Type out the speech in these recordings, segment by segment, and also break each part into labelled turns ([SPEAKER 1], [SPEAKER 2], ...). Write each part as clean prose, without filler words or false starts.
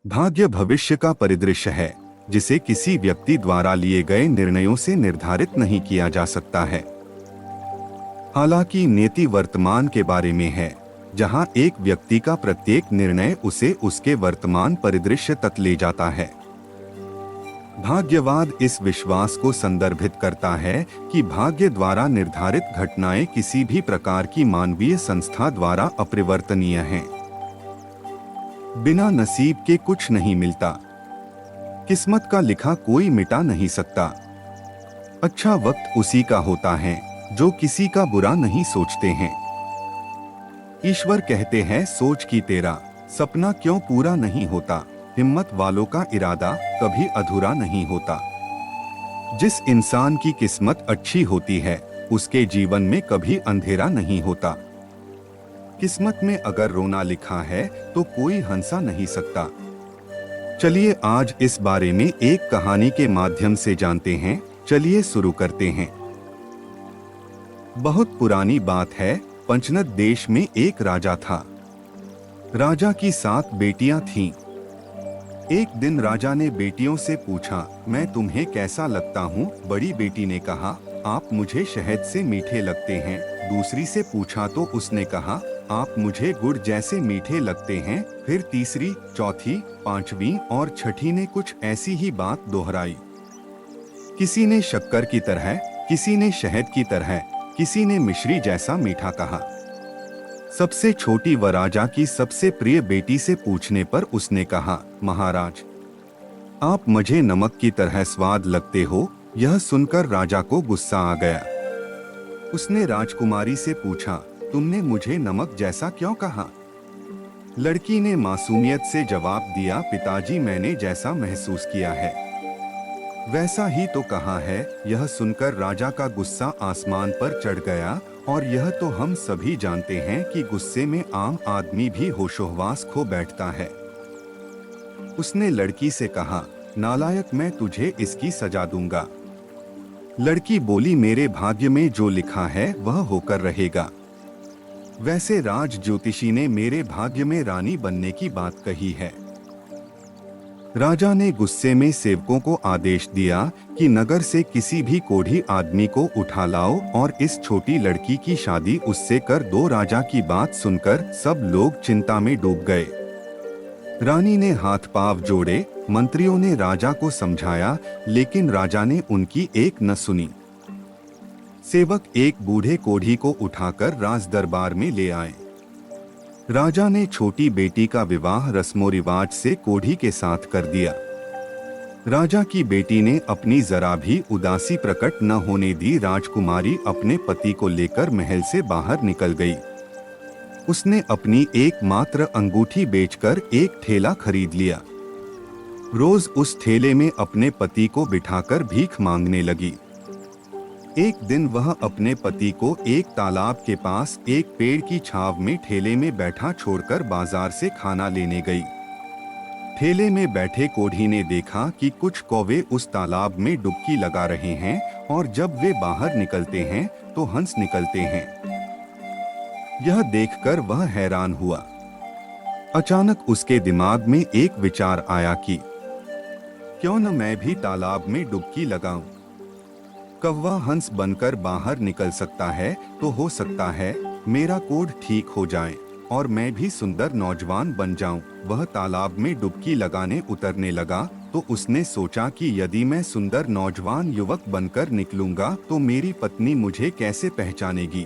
[SPEAKER 1] भाग्य भविष्य का परिदृश्य है जिसे किसी व्यक्ति द्वारा लिए गए निर्णयों से निर्धारित नहीं किया जा सकता है। हालांकि नियति वर्तमान के बारे में है, जहां एक व्यक्ति का प्रत्येक निर्णय उसे उसके वर्तमान परिदृश्य तक ले जाता है। भाग्यवाद इस विश्वास को संदर्भित करता है कि भाग्य द्वारा निर्धारित घटनाएं किसी भी प्रकार की मानवीय संस्था द्वारा अपरिवर्तनीय हैं। बिना नसीब के कुछ नहीं मिलता। किस्मत का लिखा कोई मिटा नहीं सकता। अच्छा वक्त उसी का होता है जो किसी का बुरा नहीं सोचते हैं। ईश्वर कहते हैं सोच की तेरा सपना क्यों पूरा नहीं होता। हिम्मत वालों का इरादा कभी अधूरा नहीं होता। जिस इंसान की किस्मत अच्छी होती है उसके जीवन में कभी अंधेरा नहीं होता। किस्मत में अगर रोना लिखा है तो कोई हंसा नहीं सकता। चलिए आज इस बारे में एक कहानी के माध्यम से जानते हैं। चलिए शुरू करते हैं। बहुत पुरानी बात है। पंचनद देश में एक राजा था। राजा की 7 बेटियां थीं। एक दिन राजा ने बेटियों से पूछा, मैं तुम्हें कैसा लगता हूँ? बड़ी बेटी ने कहा, आप मुझे शहद से मीठे लगते हैं। दूसरी से पूछा तो उसने कहा, आप मुझे गुड़ जैसे मीठे लगते हैं। फिर तीसरी, चौथी, पांचवी और छठी ने कुछ ऐसी ही बात दोहराई। किसी ने शक्कर की तरह, किसी ने शहद की तरह, किसी ने मिश्री जैसा मीठा कहा। सबसे छोटी व राजा की सबसे प्रिय बेटी से पूछने पर उसने कहा, महाराज, आप मुझे नमक की तरह स्वाद लगते हो। यह सुनकर राजा को गुस्सा आ गया। उसने राजकुमारी से पूछा, तुमने मुझे नमक जैसा क्यों कहा? लड़की ने मासूमियत से जवाब दिया, पिताजी, मैंने जैसा महसूस किया है वैसा ही तो कहा है। यह सुनकर राजा का गुस्सा आसमान पर चढ़ गया। और यह तो हम सभी जानते हैं कि गुस्से में आम आदमी भी होशोहवास खो बैठता है। उसने लड़की से कहा, नालायक, मैं तुझे इसकी सजा दूंगा। लड़की बोली, मेरे भाग्य में जो लिखा है वह होकर रहेगा। वैसे राज ज्योतिषी ने मेरे भाग्य में रानी बनने की बात कही है। राजा ने गुस्से में सेवकों को आदेश दिया कि नगर से किसी भी कोढ़ी आदमी को उठा लाओ और इस छोटी लड़की की शादी उससे कर दो। राजा की बात सुनकर सब लोग चिंता में डूब गए। रानी ने हाथ पांव जोड़े। मंत्रियों ने राजा को समझाया, लेकिन राजा ने उनकी एक न सुनी। सेवक एक बूढ़े कोढ़ी को उठाकर राज दरबार में ले आए। राजा ने छोटी बेटी का विवाह रस्मों रिवाज से कोढ़ी के साथ कर दिया। राजा की बेटी ने अपनी जरा भी उदासी प्रकट न होने दी। राजकुमारी अपने पति को लेकर महल से बाहर निकल गई। उसने अपनी एकमात्र अंगूठी बेचकर एक ठेला खरीद लिया। रोज उस ठेले में अपने पति को बिठाकर भीख मांगने लगी। एक दिन वह अपने पति को एक तालाब के पास एक पेड़ की छांव में ठेले में बैठा छोड़कर बाजार से खाना लेने गई। ठेले में बैठे कोढ़ी ने देखा कि कुछ कौवे उस तालाब में डुबकी लगा रहे हैं और जब वे बाहर निकलते हैं तो हंस निकलते हैं। यह देखकर वह हैरान हुआ। अचानक उसके दिमाग में एक विचार आया कि क्यों न मैं भी तालाब में डुबकी लगाऊं। कौवा हंस बनकर बाहर निकल सकता है तो हो सकता है मेरा कोढ़ ठीक हो जाए और मैं भी सुंदर नौजवान बन जाऊं। वह तालाब में डुबकी लगाने उतरने लगा तो उसने सोचा कि यदि मैं सुंदर नौजवान युवक बनकर निकलूंगा तो मेरी पत्नी मुझे कैसे पहचानेगी।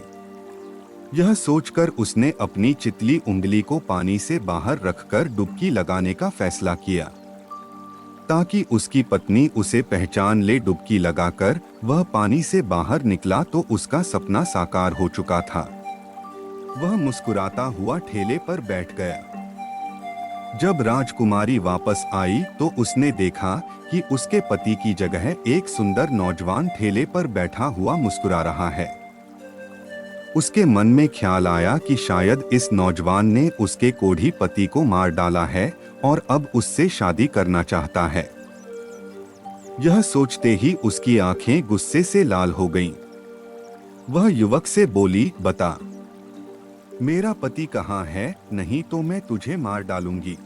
[SPEAKER 1] यह सोचकर उसने अपनी चितली उंगली को पानी से बाहर रखकर डुबकी लगाने का फैसला किया ताकि उसकी पत्नी उसे पहचान ले। डुबकी लगाकर वह पानी से बाहर निकला तो उसका सपना साकार हो चुका था। वह मुस्कुराता हुआ ठेले पर बैठ गया। जब राजकुमारी वापस आई तो उसने देखा कि उसके पति की जगह एक सुंदर नौजवान ठेले पर बैठा हुआ मुस्कुरा रहा है। उसके मन में ख्याल आया कि शायद इस नौजवान ने उसके कोढ़ी पति को मार डाला है और अब उससे शादी करना चाहता है। यह सोचते ही उसकी आंखें गुस्से से लाल हो गईं। वह युवक से बोली, बता, मेरा पति कहाँ है? नहीं तो मैं तुझे मार डालूंगी।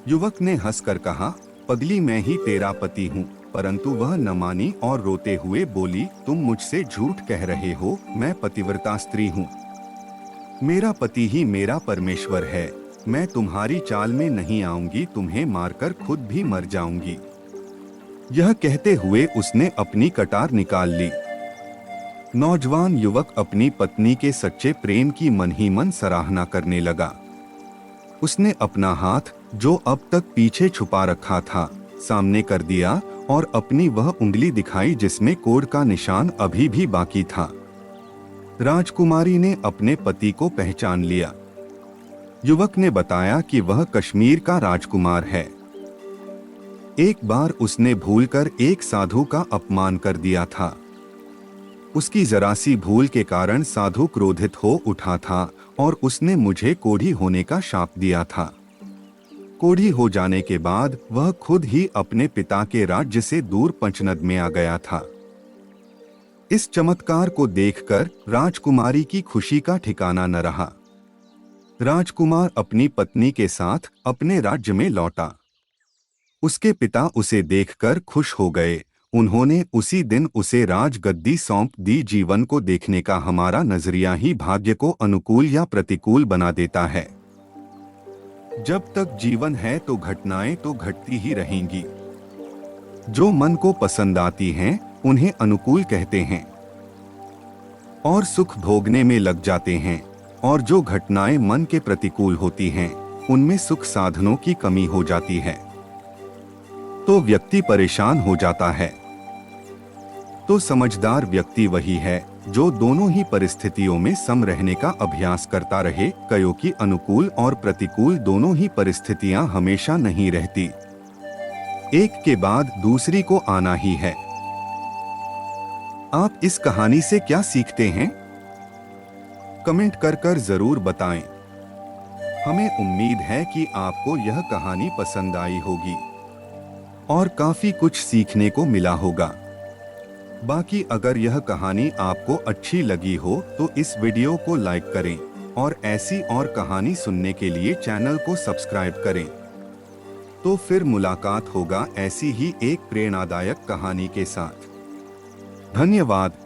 [SPEAKER 1] युवक ने हंसकर कहा, पगली मैं ही तेरा पति हूँ। परंतु वह न मानी और रोते हुए बोली, तुम मुझसे झूठ कह रहे हो, मैं पतिव्रता स्त्री हूँ। मेरा पति ही मेरा परमेश्वर है। मैं तुम्हारी चाल में नहीं आऊंगी, तुम्हें मारकर खुद भी मर जाऊंगी। यह कहते हुए उसने अपनी कटार निकाल ली। नौजवान युवक अपनी पत्नी के सच्चे प्रेम की मन ही मन सराहना करने लगा। उसने अपना हाथ, जो अब तक पीछे छुपा रखा था, सामने कर दिया और अपनी वह उंगली दिखाई जिसमें कोड का निशान अभी भी बाकी था। राजकुमारी ने अपने पति को पहचान लिया। युवक ने बताया कि वह कश्मीर का राजकुमार है। एक बार उसने भूलकर एक साधु का अपमान कर दिया था। उसकी जरा सी भूल के कारण साधु क्रोधित हो उठा था और उसने मुझे कोढ़ी होने का शाप दिया था। कोढ़ी हो जाने के बाद वह खुद ही अपने पिता के राज्य से दूर पंचनद में आ गया था। इस चमत्कार को देखकर राजकुमारी की खुशी का ठिकाना न रहा। राजकुमार अपनी पत्नी के साथ अपने राज्य में लौटा। उसके पिता उसे देखकर खुश हो गए। उन्होंने उसी दिन उसे राजगद्दी सौंप दी। जीवन को देखने का हमारा नजरिया ही भाग्य को अनुकूल या प्रतिकूल बना देता है। जब तक जीवन है तो घटनाएं तो घटती ही रहेंगी। जो मन को पसंद आती हैं, उन्हें अनुकूल कहते हैं और सुख भोगने में लग जाते हैं। और जो घटनाएं मन के प्रतिकूल होती हैं, उनमें सुख साधनों की कमी हो जाती है तो व्यक्ति परेशान हो जाता है। तो समझदार व्यक्ति वही है जो दोनों ही परिस्थितियों में सम रहने का अभ्यास करता रहे, क्योंकि अनुकूल और प्रतिकूल दोनों ही परिस्थितियां हमेशा नहीं रहती, एक के बाद दूसरी को आना ही है। आप इस कहानी से क्या सीखते हैं? कमेंट कर जरूर बताएं। हमें उम्मीद है कि आपको यह कहानी पसंद आई होगी और काफी कुछ सीखने को मिला होगा। बाकी अगर यह कहानी आपको अच्छी लगी हो तो इस वीडियो को लाइक करें और ऐसी और कहानी सुनने के लिए चैनल को सब्सक्राइब करें। तो फिर मुलाकात होगा ऐसी ही एक प्रेरणादायक कहानी के साथ। धन्यवाद।